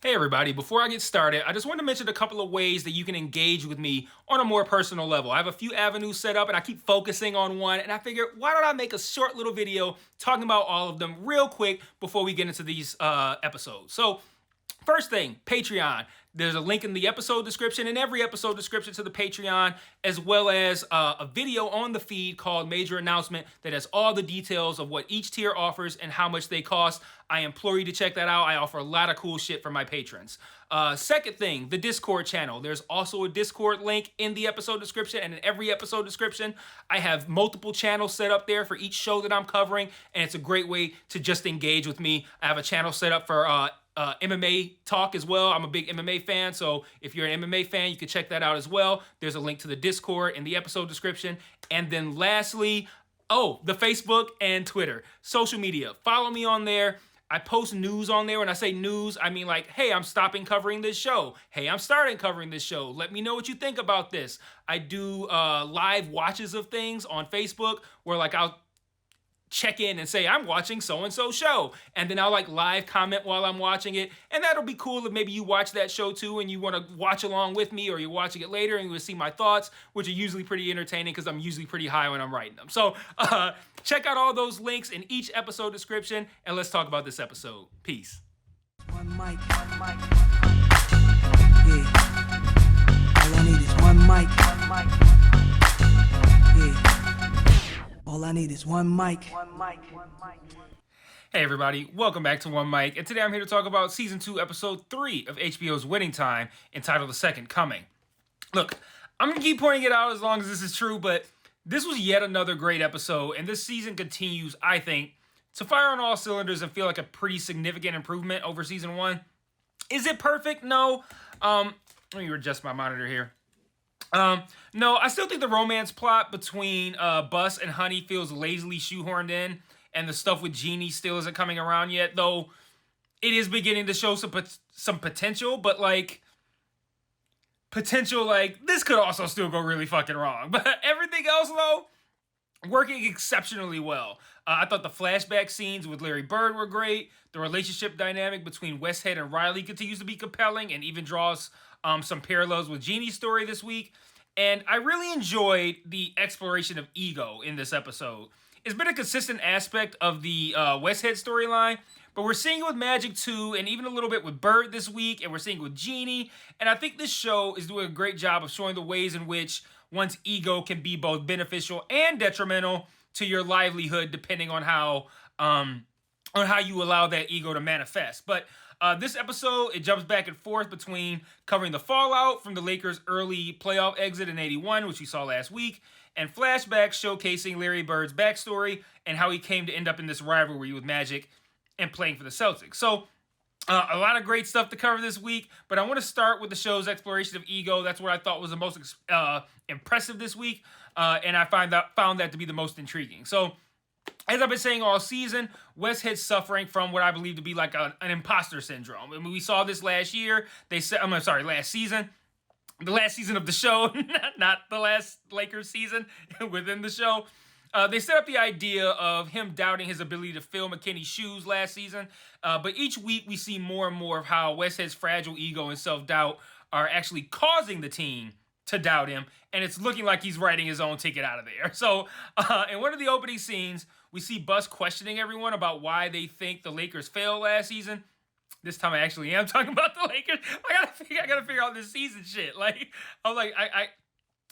Hey everybody, before I get started, I just want to mention a couple of ways that you can engage with me on a more personal level. I have a few avenues set up and I keep focusing on one, and I figured why don't I make a short little video talking about all of them real quick before we get into these episodes. So first thing, Patreon. There's a link in the episode description, in every episode description to the Patreon, as well as a video on the feed called Major Announcement that has all the details of what each tier offers and how much they cost. I implore you to check that out. I offer a lot of cool shit for my patrons. Second thing, the Discord channel. There's also a Discord link in the episode description and in every episode description. I have multiple channels set up there for each show that I'm covering, and it's a great way to just engage with me. I have a channel set up for MMA talk as well. I'm a big MMA fan, so if you're an MMA fan, you can check that out as well. There's a link to the Discord in the episode description. And then lastly, the Facebook and Twitter. Social media. Follow me on there. I post news on there. When I say news, I mean like, hey, I'm stopping covering this show. Hey, I'm starting covering this show. Let me know what you think about this. I do live watches of things on Facebook where like I'll check in and say I'm watching so-and-so show, and then I'll like live comment while I'm watching it, and that'll be cool if maybe you watch that show too and you want to watch along with me, or you're watching it later and you will see my thoughts, which are usually pretty entertaining because I'm usually pretty high when I'm writing them. So check out all those links in each episode description, and let's talk about this episode. Peace. One mic. Yeah. All I need is one mic. Yeah. All I need is one mic. Hey everybody, welcome back to One Mic, and today I'm here to talk about Season 2, Episode 3 of HBO's Winning Time, entitled The Second Coming. Look, I'm going to keep pointing it out as long as this is true, but this was yet another great episode, and this season continues, I think, to fire on all cylinders and feel like a pretty significant improvement over Season 1. Is it perfect? No. Let me adjust my monitor here. No, I still think the romance plot between Bus and Honey feels lazily shoehorned in, and the stuff with Genie still isn't coming around yet, though it is beginning to show some potential, but like, this could also still go really fucking wrong. But everything else, though, working exceptionally well. I thought the flashback scenes with Larry Bird were great. The relationship dynamic between Westhead and Riley continues to be compelling and even draws some parallels with Genie's story this week. And I really enjoyed the exploration of ego in this episode. It's been a consistent aspect of the Westhead storyline, but we're seeing it with Magic too, and even a little bit with Bird this week, and we're seeing it with Genie. And I think this show is doing a great job of showing the ways in which one's ego can be both beneficial and detrimental to your livelihood, depending on how you allow that ego to manifest. But this episode, it jumps back and forth between covering the fallout from the Lakers' early playoff exit in '81, which we saw last week, and flashbacks showcasing Larry Bird's backstory and how he came to end up in this rivalry with Magic and playing for the Celtics. So, a lot of great stuff to cover this week, but I want to start with the show's exploration of ego. That's what I thought was the most impressive this week, and I found that to be the most intriguing. So, as I've been saying all season, Westhead's suffering from what I believe to be like an imposter syndrome. I mean, we saw this last year. Last season. The last season of the show, not the last Lakers season within the show. They set up the idea of him doubting his ability to fill McKinney's shoes last season. But each week we see more and more of how Westhead's fragile ego and self-doubt are actually causing the team to doubt him. And it's looking like he's writing his own ticket out of there. So in one of the opening scenes, we see Bus questioning everyone about why they think the Lakers failed last season. This time I actually am talking about the Lakers. I gotta figure out this season shit. Like, I'm like,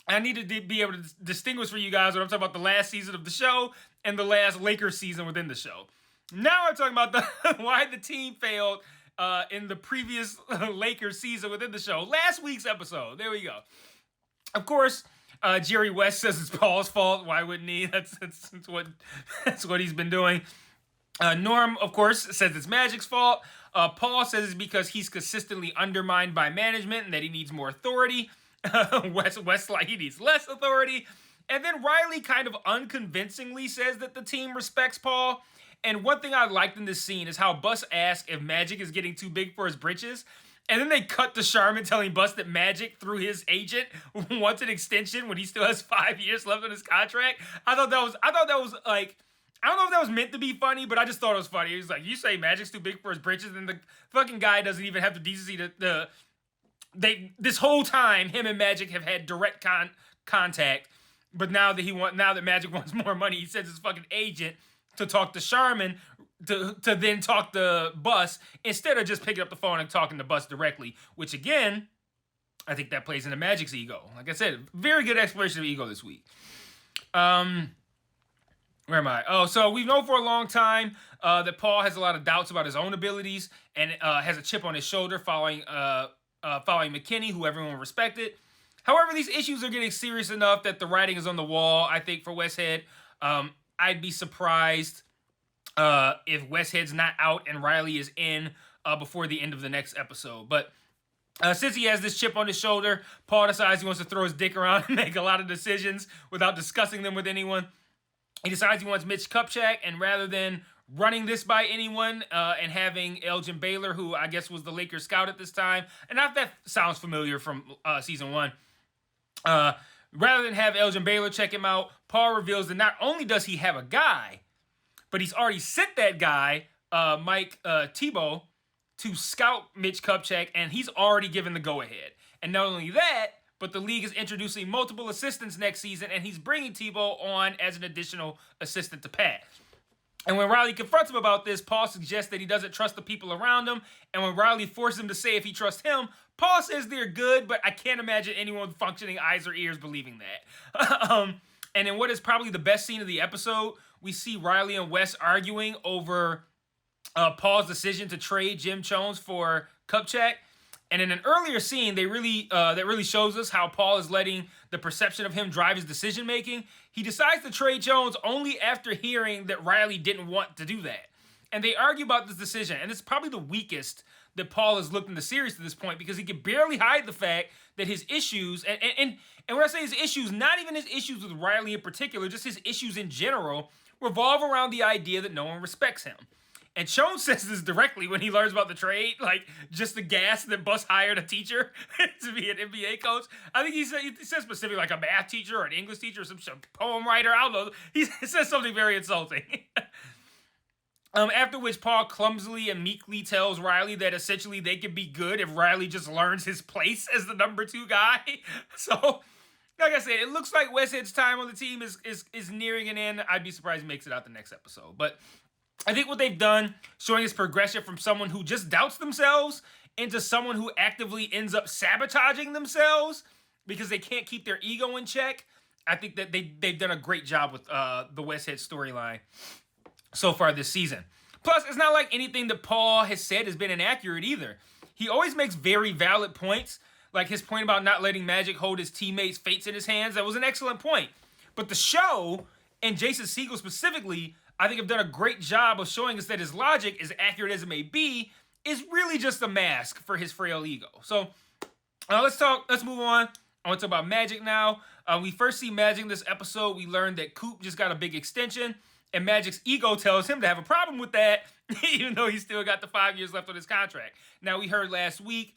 I need to be able to distinguish for you guys when I'm talking about the last season of the show and the last Lakers season within the show. Now I'm talking about why the team failed in the previous Lakers season within the show. Last week's episode. There we go. Of course, Jerry West says it's Paul's fault. Why wouldn't he? That's what he's been doing. Norm, of course, says it's Magic's fault. Paul says it's because he's consistently undermined by management and that he needs more authority. West like he needs less authority. And then Riley kind of unconvincingly says that the team respects Paul. And one thing I liked in this scene is how Bus asked if Magic is getting too big for his britches. And then they cut to Sharman telling Bus that Magic, through his agent, wants an extension when he still has 5 years left on his contract. I thought that was like I don't know if that was meant to be funny, but I just thought it was funny. He was like, you say Magic's too big for his britches, and the fucking guy doesn't even have the decency to this whole time, him and Magic have had direct contact, but now that Magic wants more money, he sends his fucking agent to talk to Charmin to then talk to Bus instead of just picking up the phone and talking to Bus directly, which again, I think that plays into Magic's ego. Like I said, very good exploration of ego this week. Where am I? Oh, so we've known for a long time that Paul has a lot of doubts about his own abilities and has a chip on his shoulder following McKinney, who everyone respected. However, these issues are getting serious enough that the writing is on the wall, I think, for Westhead. I'd be surprised if Westhead's not out and Riley is in before the end of the next episode. But since he has this chip on his shoulder, Paul decides he wants to throw his dick around and make a lot of decisions without discussing them with anyone. He decides he wants Mitch Kupchak, and rather than running this by anyone and having Elgin Baylor, who I guess was the Lakers scout at this time, and that sounds familiar from season 1, rather than have Elgin Baylor check him out, Paul reveals that not only does he have a guy, but he's already sent that guy, Mike Tebow, to scout Mitch Kupchak, and he's already given the go-ahead. And not only that, but the league is introducing multiple assistants next season, and he's bringing Tebow on as an additional assistant to Pat. And when Riley confronts him about this, Paul suggests that he doesn't trust the people around him, and when Riley forces him to say if he trusts him, Paul says they're good, but I can't imagine anyone with functioning eyes or ears believing that. And in what is probably the best scene of the episode, we see Riley and Wes arguing over Paul's decision to trade Jim Jones for Kupchak. And in an earlier scene, that really shows us how Paul is letting the perception of him drive his decision-making. He decides to trade Jones only after hearing that Riley didn't want to do that. And they argue about this decision, and it's probably the weakest that Paul has looked in the series to this point, because he can barely hide the fact that his issues, and when I say his issues, not even his issues with Riley in particular, just his issues in general, revolve around the idea that no one respects him. And Jones says this directly when he learns about the trade, like just the gas that Bus hired a teacher to be an NBA coach. I think he said specifically like a math teacher or an English teacher or some poem writer. I don't know. He says something very insulting. After which Paul clumsily and meekly tells Riley that essentially they could be good if Riley just learns his place as the number 2 guy. So, like I said, it looks like Westhead's time on the team is nearing an end. I'd be surprised he makes it out the next episode. But I think what they've done, showing his progression from someone who just doubts themselves into someone who actively ends up sabotaging themselves because they can't keep their ego in check, I think that they've done a great job with the Westhead storyline so far this season. Plus, it's not like anything that Paul has said has been inaccurate either. He always makes very valid points, like his point about not letting Magic hold his teammates' fates in his hands. That was an excellent point. But the show, and Jason Segel specifically, I think have done a great job of showing us that his logic, as accurate as it may be, is really just a mask for his frail ego. So let's move on. I want to talk about Magic now. We first see Magic in this episode. We learned that Coop just got a big extension, and Magic's ego tells him to have a problem with that, even though he's still got the 5 years left on his contract. Now, we heard last week,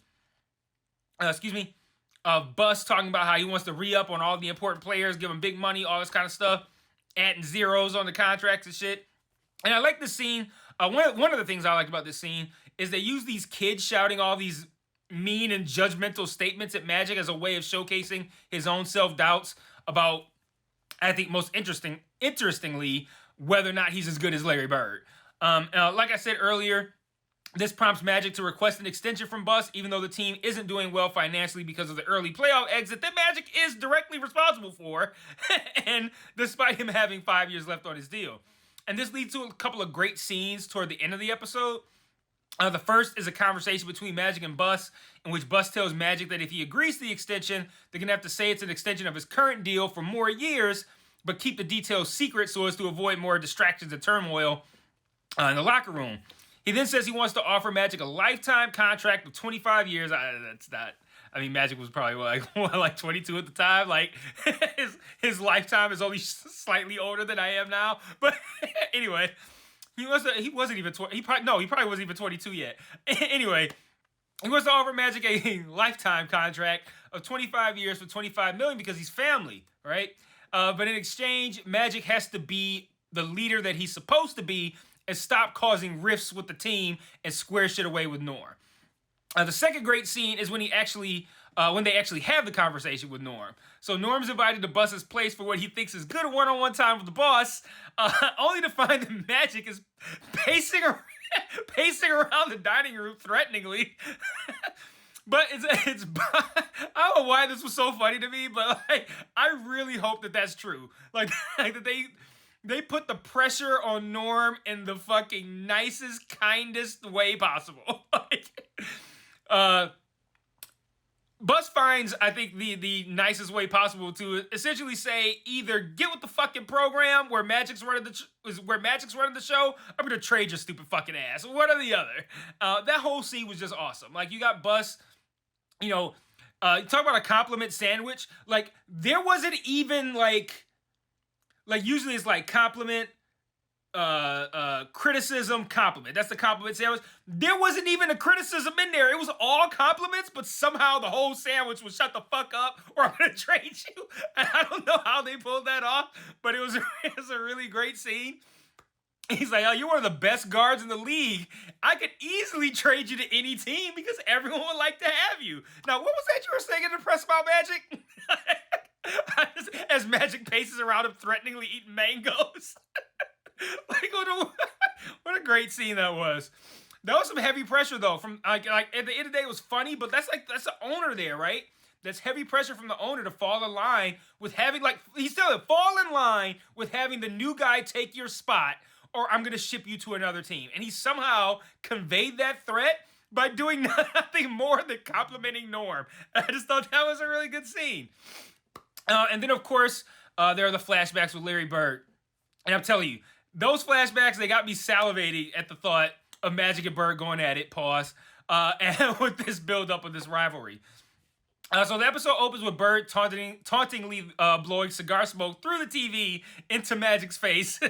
Bus talking about how he wants to re-up on all the important players, give them big money, all this kind of stuff, adding zeros on the contracts and shit. And I like this scene. One of the things I like about this scene is they use these kids shouting all these mean and judgmental statements at Magic as a way of showcasing his own self-doubts about, I think most interestingly, whether or not he's as good as Larry Bird. Like I said earlier, this prompts Magic to request an extension from Bus, even though the team isn't doing well financially because of the early playoff exit that Magic is directly responsible for, and despite him having 5 years left on his deal. And this leads to a couple of great scenes toward the end of the episode. The first is a conversation between Magic and Bus, in which Bus tells Magic that if he agrees to the extension, they're going to have to say it's an extension of his current deal for more years, but keep the details secret so as to avoid more distractions and turmoil in the locker room. He then says he wants to offer Magic a lifetime contract of 25 years. Magic was probably like 22 at the time. Like his lifetime is only slightly older than I am now. But anyway, he wasn't even 20. He probably wasn't even 22 yet. Anyway, he wants to offer Magic a lifetime contract of 25 years for $25 million because he's family, right? But in exchange, Magic has to be the leader that he's supposed to be and stop causing rifts with the team and square shit away with Norm. The second great scene is when they actually have the conversation with Norm. So Norm's invited to Bus's place for what he thinks is good one-on-one time with the boss, only to find that Magic is pacing around the dining room threateningly. But it's I don't know why this was so funny to me, but like, I really hope that that's true. Like that they put the pressure on Norm in the fucking nicest, kindest way possible. Bus finds, I think, the nicest way possible to essentially say either get with the fucking program where Magic's running the show, I'm gonna trade your stupid fucking ass. One or the other. That whole scene was just awesome. Like, you got Bus, talk about a compliment sandwich. Like, there wasn't even like usually it's like compliment, criticism, compliment. That's the compliment sandwich. There wasn't even a criticism in there. It was all compliments, but somehow the whole sandwich was shut the fuck up or I'm gonna trade you. And I don't know how they pulled that off, but it was a really great scene. He's like, oh, you're one of the best guards in the league. I could easily trade you to any team because everyone would like to have you. Now, what was that you were saying in the press about Magic? As Magic paces around him threateningly eating mangoes. Like, what a great scene that was. That was some heavy pressure though. From like at the end of the day, it was funny, but that's the owner there, right? That's heavy pressure from the owner to fall in line with having he's telling him, fall in line with having the new guy take your spot, or I'm gonna ship you to another team. And he somehow conveyed that threat by doing nothing more than complimenting Norm. I just thought that was a really good scene. And then of course there are the flashbacks with Larry Bird, and I'm telling you, those flashbacks, they got me salivating at the thought of Magic and Bird going at it, pause, and with this build-up of this rivalry. So the episode opens with Bird tauntingly blowing cigar smoke through the TV into Magic's face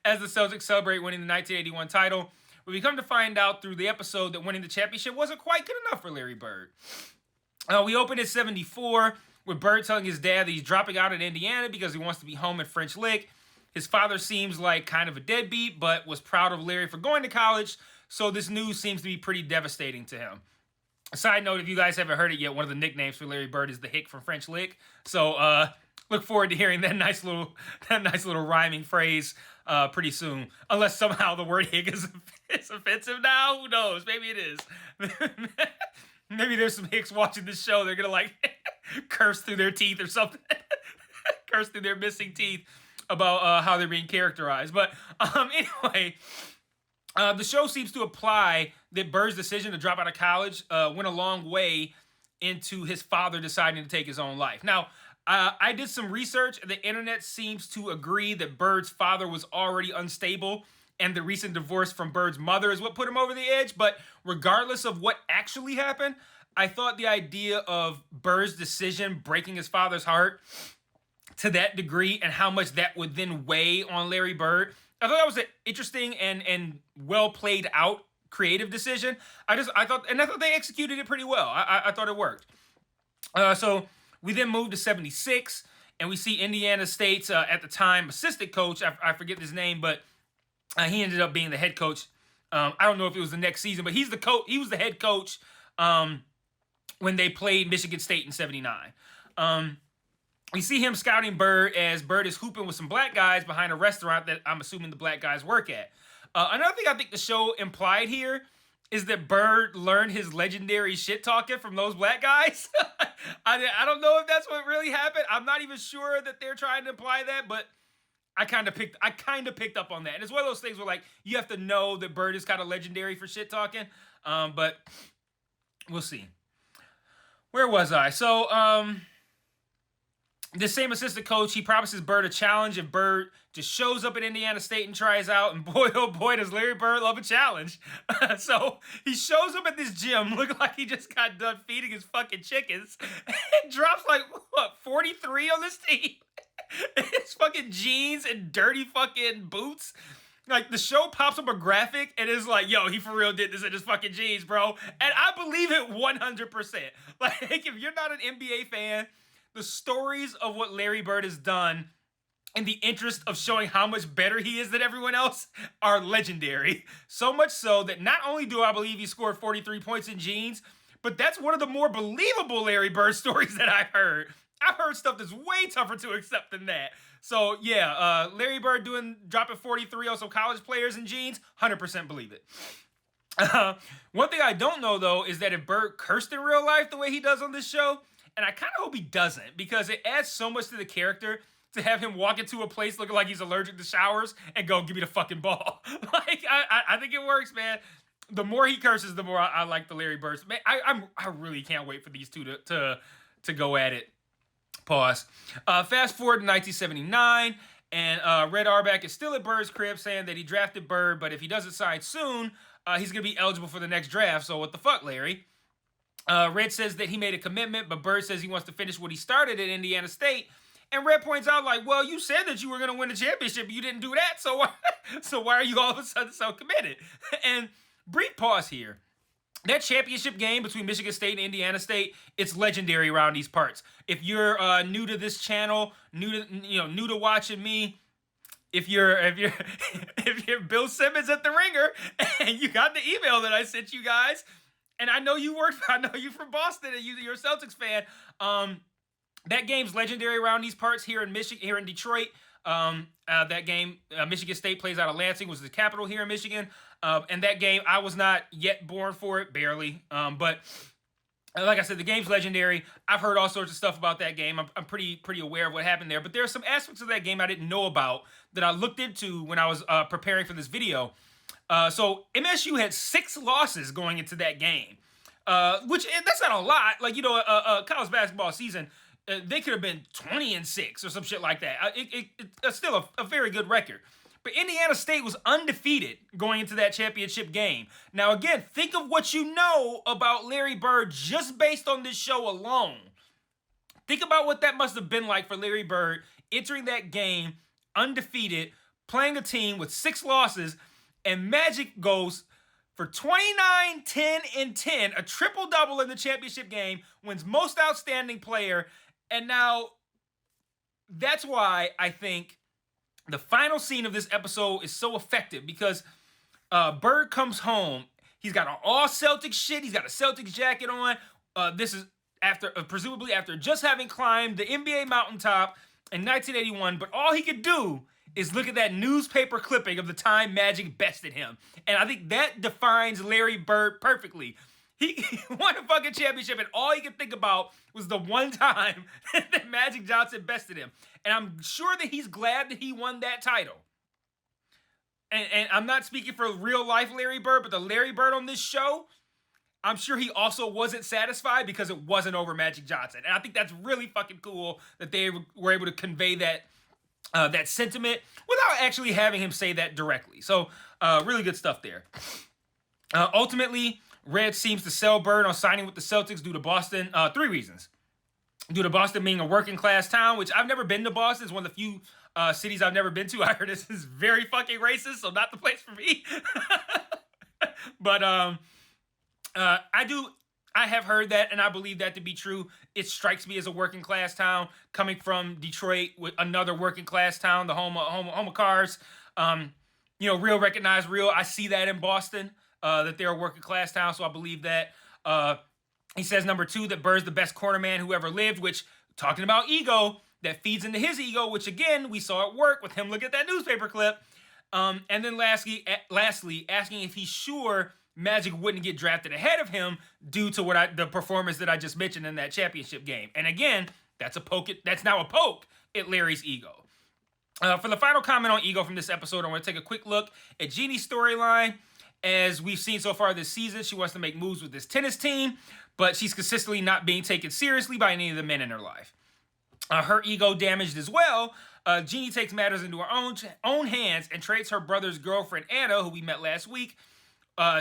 as the Celtics celebrate winning the 1981 title. But we come to find out through the episode that winning the championship wasn't quite good enough for Larry Bird. We open at 74 with Bird telling his dad that he's dropping out in Indiana because he wants to be home at French Lick. His father seems like kind of a deadbeat, but was proud of Larry for going to college, so this news seems to be pretty devastating to him. A side note, if you guys haven't heard it yet, one of the nicknames for Larry Bird is the Hick from French Lick. So look forward to hearing that nice little rhyming phrase pretty soon. Unless somehow the word Hick is offensive now. Who knows? Maybe it is. Maybe there's some Hicks watching this show. They're going to curse through their teeth or something. Curse through their missing teeth about how they're being characterized. But anyway, the show seems to imply that Bird's decision to drop out of college went a long way into his father deciding to take his own life. Now, I did some research. The internet seems to agree that Bird's father was already unstable, and the recent divorce from Bird's mother is what put him over the edge. But regardless of what actually happened, I thought the idea of Bird's decision breaking his father's heart to that degree and how much that would then weigh on Larry Bird, I thought that was an interesting and well played out creative decision. I thought they executed it pretty well. I thought it worked. So we then moved to 76, and we see Indiana State's at the time assistant coach. I forget his name, but he ended up being the head coach. I don't know if it was the next season, but he's the coach. He was the head coach when they played Michigan State in 79. We see him scouting Bird as Bird is hooping with some black guys behind a restaurant that I'm assuming the black guys work at. Another thing I think the show implied here is that Bird learned his legendary shit talking from those black guys. I don't know if that's what really happened. I'm not even sure that they're trying to imply that, but I kind of picked up on that. And it's one of those things where you have to know that Bird is kind of legendary for shit talking. But we'll see. Where was I? So, this same assistant coach, he promises Bird a challenge if Bird just shows up at Indiana State and tries out. And boy, oh boy, does Larry Bird love a challenge. So he shows up at this gym looking like he just got done feeding his fucking chickens. And drops 43 on this team. His fucking jeans and dirty fucking boots. The show pops up a graphic and is like, yo, he for real did this in his fucking jeans, bro. And I believe it 100%. If you're not an NBA fan, the stories of what Larry Bird has done in the interest of showing how much better he is than everyone else, are legendary. So much so that not only do I believe he scored 43 points in Genie's, but that's one of the more believable Larry Bird stories that I've heard. I've heard stuff that's way tougher to accept than that. So yeah, Larry Bird dropping 43 on some college players in Genie's, 100% believe it. One thing I don't know though is that if Bird cursed in real life the way he does on this show, and I kind of hope he doesn't, because it adds so much to the character to have him walk into a place looking like he's allergic to showers and go, give me the fucking ball. I think it works, man. The more he curses, the more I like the Larry Birds. Man, I really can't wait for these two to go at it. Pause. Fast forward to 1979, and Red Auerbach is still at Bird's crib saying that he drafted Bird, but if he doesn't sign soon, he's going to be eligible for the next draft. So what the fuck, Larry? Red says that he made a commitment, but Bird says he wants to finish what he started at Indiana State. And Red points out, like, well, you said that you were going to win the championship, but you didn't do that, so why are you all of a sudden so committed? And brief pause here. That championship game between Michigan State and Indiana State, it's legendary around these parts. If you're new to this channel, new to watching me, if you're Bill Simmons at the Ringer and you got the email that I sent you guys, and I know you from Boston and you're a Celtics fan, that game's legendary around these parts here in Detroit. That game, Michigan State plays out of Lansing, was the capital here in Michigan. And that game, I was not yet born for it, barely. But like I said, the game's legendary. I've heard all sorts of stuff about that game. I'm pretty aware of what happened there. But there are some aspects of that game I didn't know about that I looked into when I was preparing for this video. So MSU had 6 losses going into that game, which that's not a lot. Like, a college basketball season, they could have been 20-6 or some shit like that. It's still a very good record. But Indiana State was undefeated going into that championship game. Now, again, think of what you know about Larry Bird just based on this show alone. Think about what that must have been like for Larry Bird entering that game undefeated, playing a team with 6 losses, and Magic goes for 29, 10, and 10, a triple-double in the championship game, wins most outstanding player. And now, that's why I think the final scene of this episode is so effective, because Bird comes home. He's got an all Celtics shit. He's got a Celtics jacket on. This is presumably after just having climbed the NBA mountaintop in 1981. But all he could do is look at that newspaper clipping of the time Magic bested him. And I think that defines Larry Bird perfectly. He won a fucking championship, and all he could think about was the one time that Magic Johnson bested him. And I'm sure that he's glad that he won that title. And I'm not speaking for real life Larry Bird, but the Larry Bird on this show, I'm sure he also wasn't satisfied because it wasn't over Magic Johnson. And I think that's really fucking cool that they were able to convey that sentiment without actually having him say that directly. So really good stuff there. Ultimately, Red seems to sell Bird on signing with the Celtics due to Boston. 3 reasons. Due to Boston being a working class town, which I've never been to Boston. It's one of the few cities I've never been to. I heard this is very fucking racist, so not the place for me. But I have heard that, and I believe that to be true. It strikes me as a working class town, coming from Detroit, with another working class town, the home of cars. Real recognize real. I see that in Boston. That they're a working class town, so I believe that. He says, number 2, that Bird's the best corner man who ever lived, which, talking about ego, that feeds into his ego, which, again, we saw at work with him look at that newspaper clip. And then lastly, asking if he's sure Magic wouldn't get drafted ahead of him due to the performance that I just mentioned in that championship game. And again, that's now a poke at Larry's ego. For the final comment on ego from this episode, I want to take a quick look at Genie'S storyline. As we've seen so far this season, she wants to make moves with this tennis team, but she's consistently not being taken seriously by any of the men in her life. Her ego damaged as well. Genie takes matters into her own hands and trades her brother's girlfriend, Anna, who we met last week.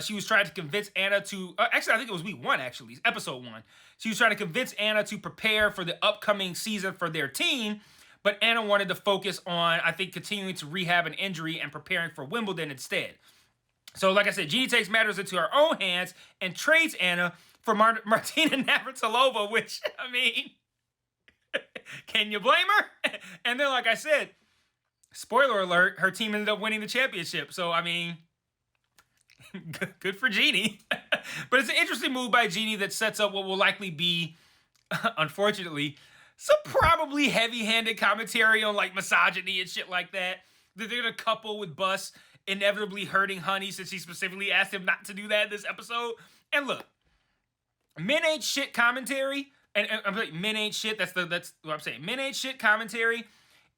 She was trying to convince Anna to... actually, I think it was week 1, actually. Episode 1. She was trying to convince Anna to prepare for the upcoming season for their team, but Anna wanted to focus on, I think, continuing to rehab an injury and preparing for Wimbledon instead. So, like I said, Genie takes matters into her own hands and trades Anna for Martina Navratilova, which, I mean, can you blame her? And then, like I said, spoiler alert, her team ended up winning the championship. So, I mean, good for Genie. But it's an interesting move by Genie that sets up what will likely be, unfortunately, some probably heavy-handed commentary on like misogyny and shit like that. That they're gonna couple with Bus inevitably hurting Honey since she specifically asked him not to do that in this episode. And look, men ain't shit commentary, and I'm like, men ain't shit. That's what I'm saying. Men ain't shit commentary.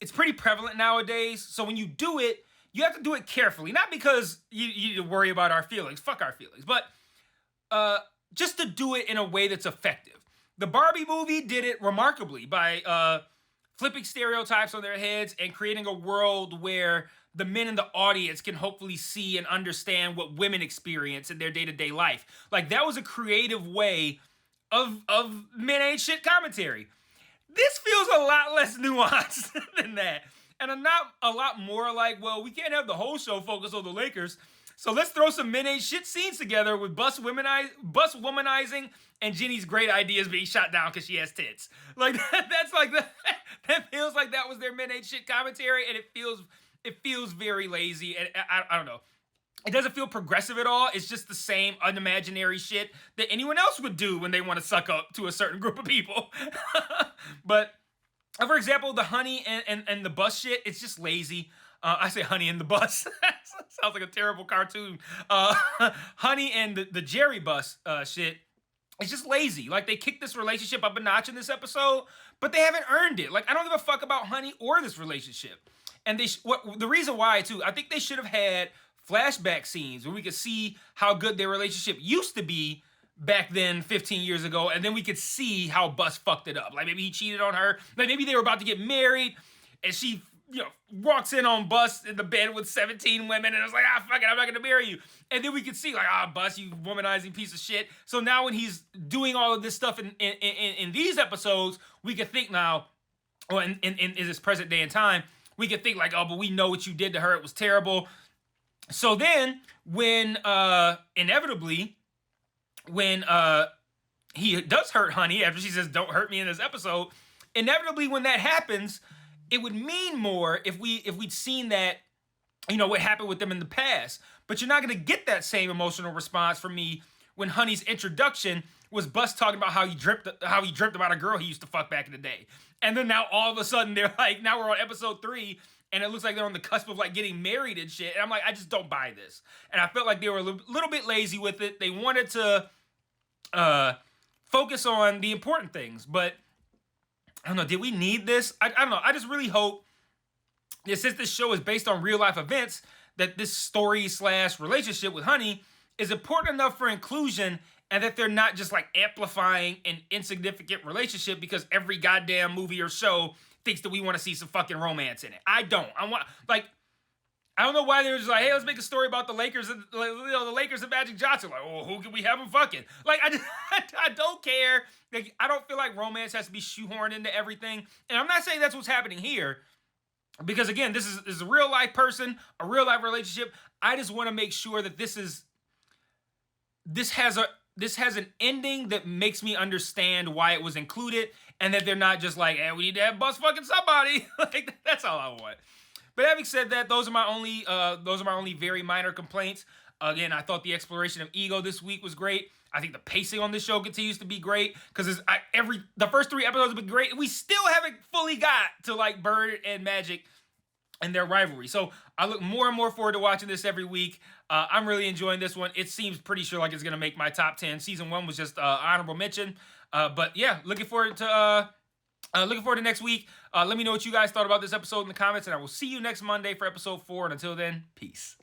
It's pretty prevalent nowadays. So when you do it, you have to do it carefully, not because you need to worry about our feelings. Fuck our feelings, but just to do it in a way that's effective. The Barbie movie did it remarkably by flipping stereotypes on their heads and creating a world where the men in the audience can hopefully see and understand what women experience in their day-to-day life. Like, that was a creative way of men ain't shit commentary. This feels a lot less nuanced than that. And not a lot more like, well, we can't have the whole show focus on the Lakers, so let's throw some men ain't shit scenes together with Bus womanizing and Genie's great ideas being shot down because she has tits. Like, that's like that feels like that was their men ain't shit commentary, and it feels very lazy, and I don't know. It doesn't feel progressive at all. It's just the same unimaginary shit that anyone else would do when they want to suck up to a certain group of people. But, for example, the Honey and the Bus shit, it's just lazy. I say Honey and the Bus. Sounds like a terrible cartoon. Honey and the Jerry Bus shit, it's just lazy. Like, they kicked this relationship up a notch in this episode, but they haven't earned it. Like, I don't give a fuck about Honey or this relationship. And the reason why, too, I think they should have had flashback scenes where we could see how good their relationship used to be back then 15 years ago, and then we could see how Bus fucked it up. Like, maybe he cheated on her. Like, maybe they were about to get married, and she, walks in on Bus in the bed with 17 women, and it was like, fuck it, I'm not gonna marry you. And then we could see, like, Bus, you womanizing piece of shit. So now when he's doing all of this stuff in these episodes, we could think now, or in this present day and time, we could think like, but we know what you did to her, it was terrible. So then, when, inevitably, when he does hurt Honey, after she says, don't hurt me in this episode, inevitably when that happens, it would mean more if we'd seen that, what happened with them in the past. But you're not going to get that same emotional response from me when Honey's introduction was Bus talking about how he dreamt about a girl he used to fuck back in the day. And then now all of a sudden they're like, now we're on episode 3, and it looks like they're on the cusp of like getting married and shit. And I'm like, I just don't buy this. And I felt like they were a little bit lazy with it. They wanted to focus on the important things, but I don't know, did we need this? I don't know. I just really hope that since this show is based on real life events, that this story / relationship with Honey is important enough for inclusion, and that they're not just like amplifying an insignificant relationship because every goddamn movie or show thinks that we want to see some fucking romance in it. I don't. I don't know why they're just like, hey, let's make a story about the Lakers and the Lakers and Magic Johnson. Like, who can we have them fucking? Like, I don't care. Like, I don't feel like romance has to be shoehorned into everything. And I'm not saying that's what's happening here, because again, this is a real life person, a real life relationship. I just want to make sure that this has an ending that makes me understand why it was included, and that they're not just like, hey, we need to have Bus fucking somebody. Like, that's all I want. But having said that, those are my only very minor complaints. Again, I thought the exploration of ego this week was great. I think the pacing on this show continues to be great, because the first 3 episodes have been great. We still haven't fully got to like Bird and Magic and their rivalry. So I look more and more forward to watching this every week. I'm really enjoying this one. It seems pretty sure like it's gonna make my top 10. Season 1 was just honorable mention. But yeah, looking forward to next week. Let me know what you guys thought about this episode in the comments, and I will see you next Monday for episode 4. And until then, peace.